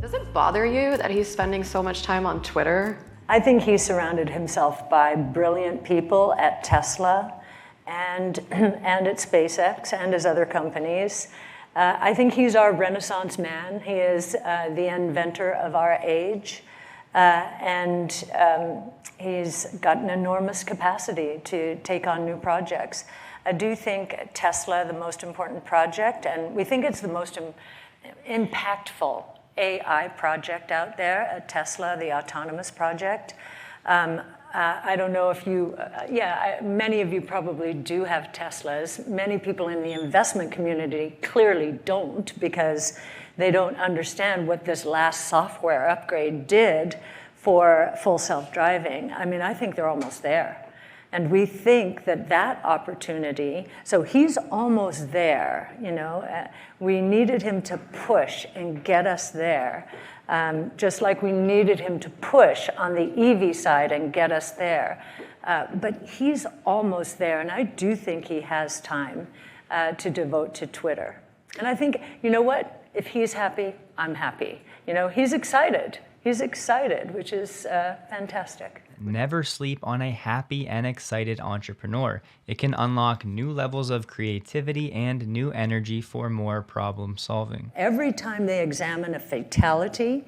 Does it bother you that he's spending so much time on Twitter? I think he surrounded himself by brilliant people at Tesla and at SpaceX and his other companies. I think he's our Renaissance man. He is the inventor of our age. And he's got an enormous capacity to take on new projects. I do think Tesla, the most important project, and we think it's the most impactful AI project out there at Tesla, the autonomous project. I don't know if you, many of you probably do have Teslas. Many people in the investment community clearly don't, because they don't understand what this last software upgrade did for full self-driving. I mean, I think they're almost there. And we think that that opportunity, so he's almost there, you know. We needed him to push and get us there, just like we needed him to push on the EV side and get us there. But he's almost there, and I do think he has time to devote to Twitter. And I think, you know what? If he's happy, I'm happy. You know, he's excited. He's excited, which is fantastic. Never sleep on a happy and excited entrepreneur. It can unlock new levels of creativity and new energy for more problem solving. Every time they examine a fatality,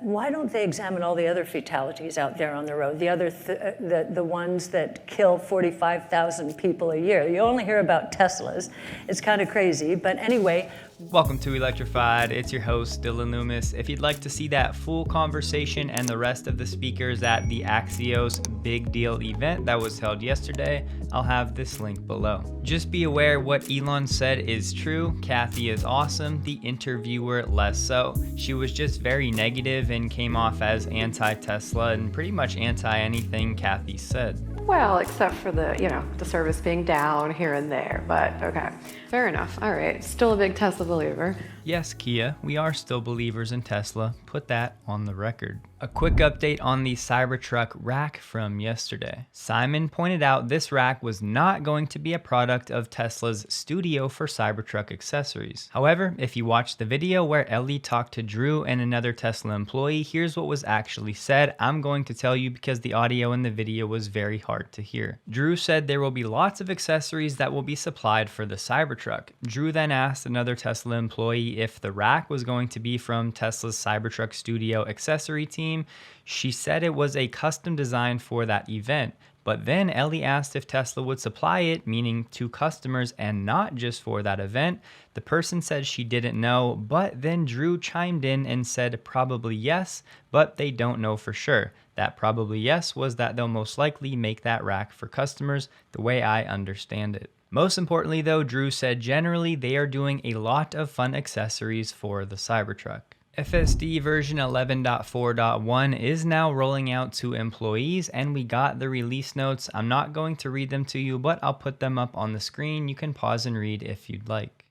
why don't they examine all the other fatalities out there on the road? The other, the ones that kill 45,000 people a year. You only hear about Teslas. It's kind of crazy, but anyway. Welcome to Electrified. It's your host, Dylan Loomis. If you'd like to see that full conversation and the rest of the speakers at the Axios Big Deal event that was held yesterday, I'll have this link below. Just be aware what Elon said is true. Cathie is awesome, the interviewer less so. She was just very negative and came off as anti-Tesla and pretty much anti-anything Cathie said. Well, except for the, you know, the service being down here and there, but okay. Fair enough. All right. Still a big Tesla believer. Yes, Kia, we are still believers in Tesla. Put that on the record. A quick update on the Cybertruck rack from yesterday. Simon pointed out this rack was not going to be a product of Tesla's studio for Cybertruck accessories. However, if you watch the video where Ellie talked to Drew and another Tesla employee, here's what was actually said. I'm going to tell you because the audio in the video was very hard to hear. Drew said there will be lots of accessories that will be supplied for the Cybertruck. Drew then asked another Tesla employee if the rack was going to be from Tesla's Cybertruck studio accessory team. She said it was a custom design for that event, but then Ellie asked if Tesla would supply it, meaning to customers and not just for that event. The person said she didn't know, but then Drew chimed in and said probably yes, but they don't know for sure. That probably yes was that they'll most likely make that rack for customers, the way I understand it. Most importantly though, Drew said generally they are doing a lot of fun accessories for the Cybertruck. FSD version 11.4.1 is now rolling out to employees, and we got the release notes. I'm not going to read them to you, but I'll put them up on the screen. You can pause and read if you'd like.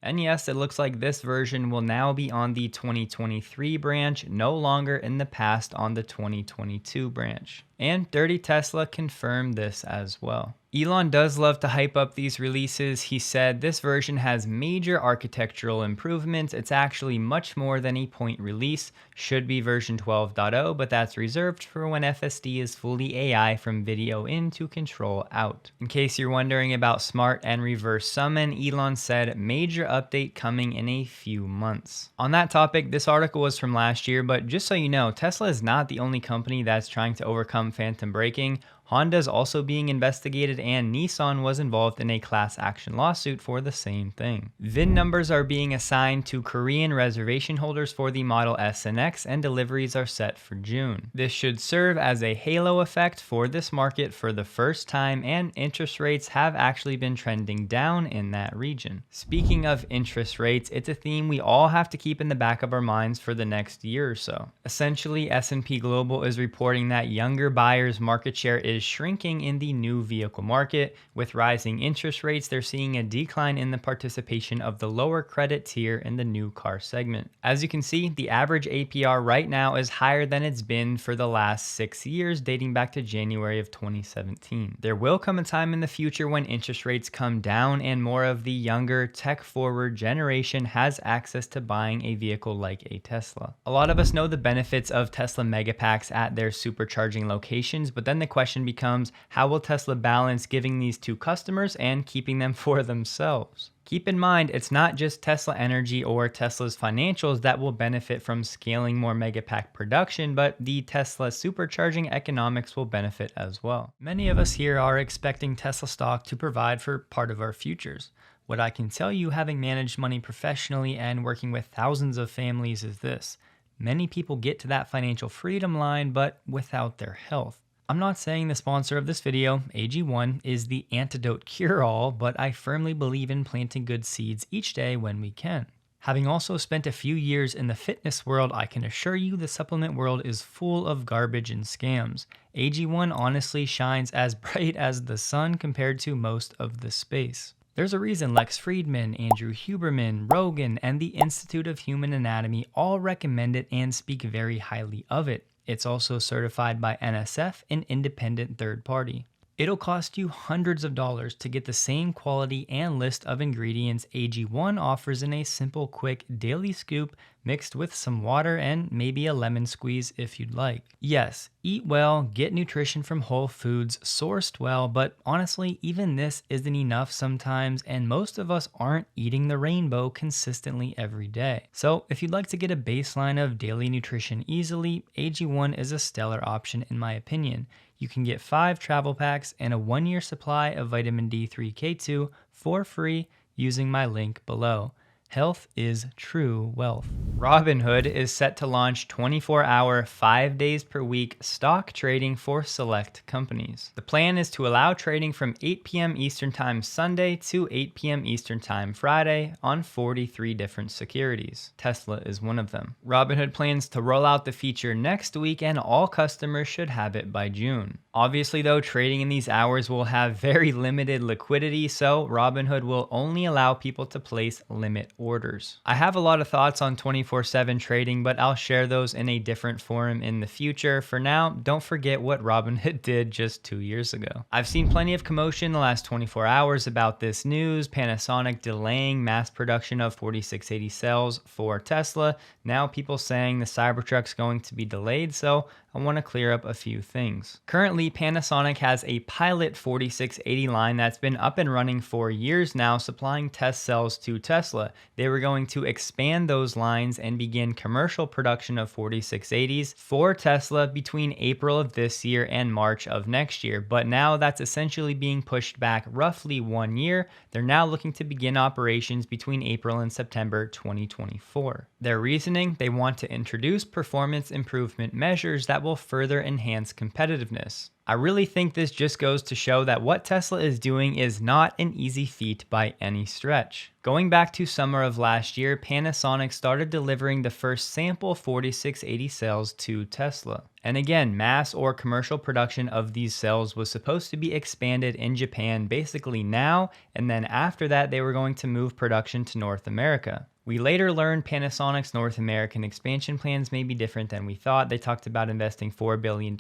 And yes, it looks like this version will now be on the 2023 branch, no longer in the past on the 2022 branch. And Dirty Tesla confirmed this as well. Elon does love to hype up these releases. He said this version has major architectural improvements. It's actually much more than a point release. Should be version 12.0, but that's reserved for when FSD is fully AI from video in to control out. In case you're wondering about smart and reverse summon, Elon said major update coming in a few months. On that topic, this article was from last year, but just so you know, Tesla is not the only company that's trying to overcome phantom braking. Honda's also being investigated, and Nissan was involved in a class action lawsuit for the same thing. VIN numbers are being assigned to Korean reservation holders for the Model S and X, and deliveries are set for June. This should serve as a halo effect for this market for the first time, and interest rates have actually been trending down in that region. Speaking of interest rates, it's a theme we all have to keep in the back of our minds for the next year or so. Essentially, S&P Global is reporting that younger buyers' market share is shrinking in the new vehicle market. With rising interest rates, they're seeing a decline in the participation of the lower credit tier in the new car segment. As you can see, the average APR right now is higher than it's been for the last 6 years, dating back to January of 2017. There will come a time in the future when interest rates come down and more of the younger, tech-forward generation has access to buying a vehicle like a Tesla. A lot of us know the benefits of Tesla Megapacks at their supercharging locations, but then the question becomes, how will Tesla balance giving these to customers and keeping them for themselves? Keep in mind, it's not just Tesla Energy or Tesla's financials that will benefit from scaling more Megapack production, but the Tesla supercharging economics will benefit as well. Many of us here are expecting Tesla stock to provide for part of our futures. What I can tell you, having managed money professionally and working with thousands of families, is this: many people get to that financial freedom line, but without their health. I'm not saying the sponsor of this video, AG1, is the antidote cure-all, but I firmly believe in planting good seeds each day when we can. Having also spent a few years in the fitness world, I can assure you the supplement world is full of garbage and scams. AG1 honestly shines as bright as the sun compared to most of the space. There's a reason Lex Friedman, Andrew Huberman, Rogan, and the Institute of Human Anatomy all recommend it and speak very highly of it. It's also certified by NSF, an independent third party. It'll cost you hundreds of dollars to get the same quality and list of ingredients AG1 offers in a simple, quick daily scoop mixed with some water and maybe a lemon squeeze if you'd like. Yes, eat well, get nutrition from whole foods, sourced well, but honestly, even this isn't enough sometimes, and most of us aren't eating the rainbow consistently every day. So if you'd like to get a baseline of daily nutrition easily, AG1 is a stellar option in my opinion. You can get 5 travel packs and a 1-year supply of vitamin D3K2 for free using my link below. Health is true wealth. Robinhood is set to launch 24-hour, 5 days per week stock trading for select companies. The plan is to allow trading from 8 p.m. Eastern Time Sunday to 8 p.m. Eastern Time Friday on 43 different securities. Tesla is one of them. Robinhood plans to roll out the feature next week, and all customers should have it by June. Obviously though, trading in these hours will have very limited liquidity, so Robinhood will only allow people to place limit orders. I have a lot of thoughts on 24/7 trading, but I'll share those in a different forum in the future. For now, don't forget what Robinhood did just 2 years ago. I've seen plenty of commotion in the last 24 hours about this news. Panasonic delaying mass production of 4680 cells for Tesla. Now people saying the Cybertruck's going to be delayed, so I want to clear up a few things. Currently, Panasonic has a pilot 4680 line that's been up and running for years now, supplying test cells to Tesla. They were going to expand those lines and begin commercial production of 4680s for Tesla between April of this year and March of next year. But now that's essentially being pushed back roughly 1 year. They're now looking to begin operations between April and September 2024. Their reasoning: they want to introduce performance improvement measures that will further enhance competitiveness. I really think this just goes to show that what Tesla is doing is not an easy feat by any stretch. Going back to summer of last year, Panasonic started delivering the first sample 4680 cells to Tesla. And again, mass or commercial production of these cells was supposed to be expanded in Japan basically now, and then after that they were going to move production to North America. We later learned Panasonic's North American expansion plans may be different than we thought. They talked about investing $4 billion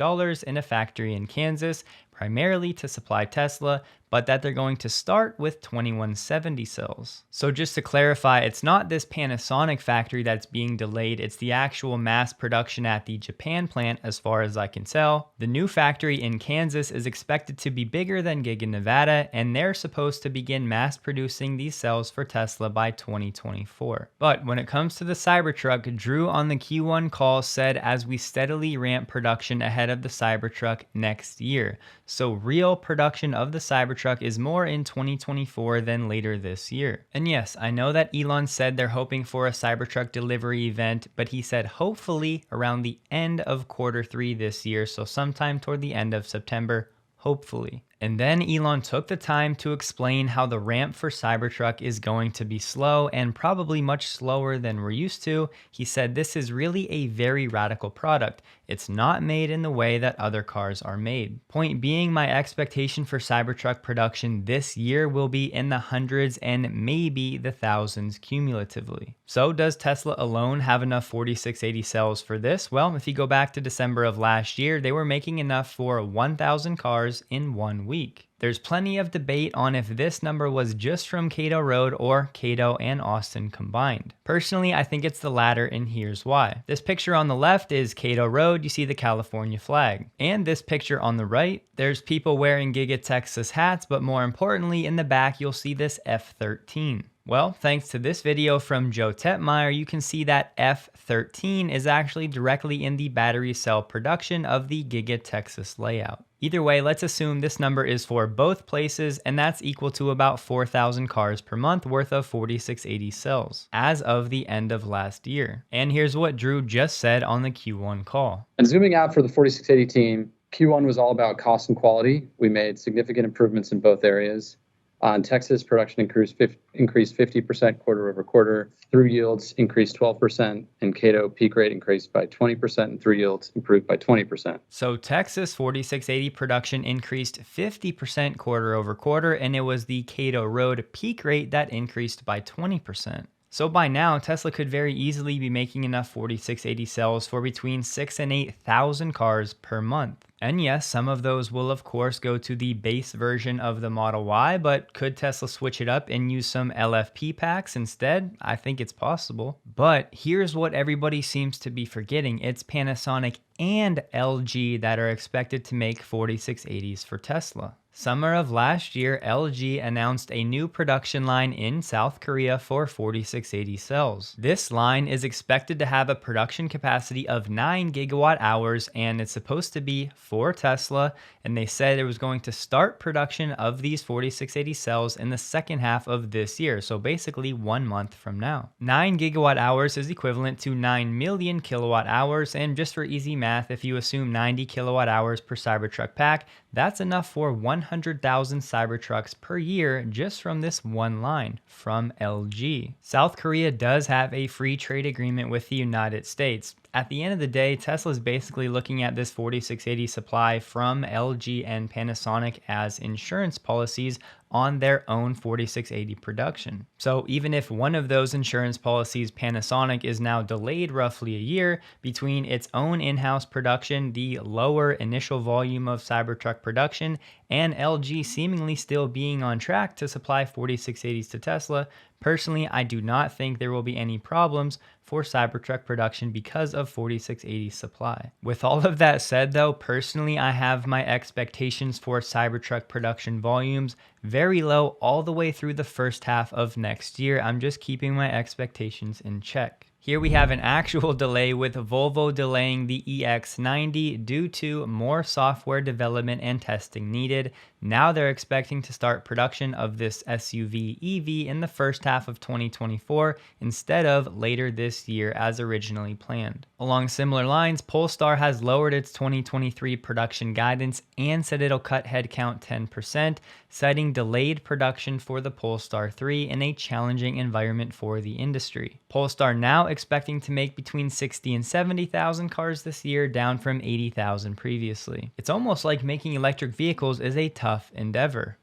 in a factory in Kansas, primarily to supply Tesla, but that they're going to start with 2170 cells. So just to clarify, it's not this Panasonic factory that's being delayed, it's the actual mass production at the Japan plant as far as I can tell. The new factory in Kansas is expected to be bigger than Giga Nevada, and they're supposed to begin mass producing these cells for Tesla by 2024. But when it comes to the Cybertruck, Drew on the Q1 call said as we steadily ramp production ahead of the Cybertruck next year. So real production of the Cybertruck is more in 2024 than later this year. And yes, I know that Elon said they're hoping for a Cybertruck delivery event, but he said hopefully around the end of Q3 this year, so sometime toward the end of September, hopefully. And then Elon took the time to explain how the ramp for Cybertruck is going to be slow and probably much slower than we're used to. He said this is really a very radical product. It's not made in the way that other cars are made. Point being, my expectation for Cybertruck production this year will be in the hundreds and maybe the thousands cumulatively. So does Tesla alone have enough 4680 cells for this? Well, if you go back to December of last year, they were making enough for 1,000 cars in 1 week. There's plenty of debate on if this number was just from Cato Road or Cato and Austin combined. Personally, I think it's the latter, and here's why. This picture on the left is Cato Road, you see the California flag. And this picture on the right, there's people wearing Giga Texas hats, but more importantly, in the back, you'll see this F13. Well, thanks to this video from Joe Tetmeyer, you can see that F13 is actually directly in the battery cell production of the Giga Texas layout. Either way, let's assume this number is for both places, and that's equal to about 4,000 cars per month worth of 4680 cells as of the end of last year. And here's what Drew just said on the Q1 call. And zooming out for the 4680 team, Q1 was all about cost and quality. We made significant improvements in both areas. In Texas, production increased 50% quarter over quarter. Through yields increased 12%, and Cato peak rate increased by 20%, and through yields improved by 20%. So Texas 4680 production increased 50% quarter over quarter, and it was the Cato Road peak rate that increased by 20%. So by now, Tesla could very easily be making enough 4680 cells for between 6,000 and 8,000 cars per month. And yes, some of those will of course go to the base version of the Model Y, but could Tesla switch it up and use some LFP packs instead? I think it's possible. But here's what everybody seems to be forgetting. It's Panasonic and LG that are expected to make 4680s for Tesla. Summer of last year, LG announced a new production line in South Korea for 4680 cells. This line is expected to have a production capacity of 9 gigawatt hours, and it's supposed to be for Tesla, and they said it was going to start production of these 4680 cells in the second half of this year, so basically 1 month from now. 9 gigawatt hours is equivalent to 9 million kilowatt hours, and just for easy math, if you assume 90 kilowatt hours per Cybertruck pack, that's enough for 100,000 Cybertrucks per year just from this one line from LG. South Korea does have a free trade agreement with the United States. At the end of the day, Tesla is basically looking at this 4680 supply from LG and Panasonic as insurance policies on their own 4680 production. So even if one of those insurance policies, Panasonic, is now delayed roughly a year between its own in-house production, the lower initial volume of Cybertruck production, and LG seemingly still being on track to supply 4680s to Tesla, personally, I do not think there will be any problems for Cybertruck production because of 4680 supply. With all of that said though, personally, I have my expectations for Cybertruck production volumes very low all the way through the first half of next year. I'm just keeping my expectations in check. Here we have an actual delay with Volvo delaying the EX90 due to more software development and testing needed. Now they're expecting to start production of this SUV EV in the first half of 2024 instead of later this year as originally planned. Along similar lines, Polestar has lowered its 2023 production guidance and said it'll cut headcount 10%, citing delayed production for the Polestar 3 in a challenging environment for the industry. Polestar now expecting to make between 60 and 70,000 cars this year, down from 80,000 previously. It's almost like making electric vehicles is a tough endeavor.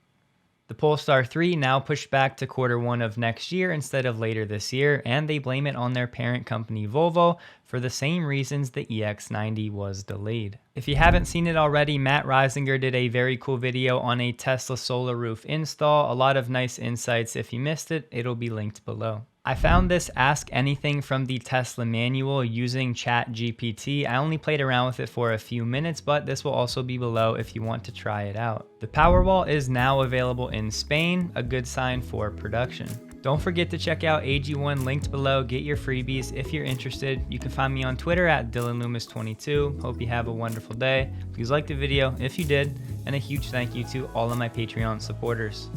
The The Polestar 3 now pushed back to Q1 of next year instead of later this year, and they blame it on their parent company Volvo for the same reasons the EX90 was delayed. If you haven't seen it already, Matt Reisinger did a very cool video on a Tesla solar roof install. A lot of nice insights. If you missed it, it'll be linked below. I found this Ask Anything from the Tesla manual using ChatGPT. I only played around with it for a few minutes, but this will also be below if you want to try it out. The Powerwall is now available in Spain, a good sign for production. Don't forget to check out AG1 linked below. Get your freebies if you're interested. You can find me on Twitter at DylanLoomis22. Hope you have a wonderful day. Please like the video if you did, and a huge thank you to all of my Patreon supporters.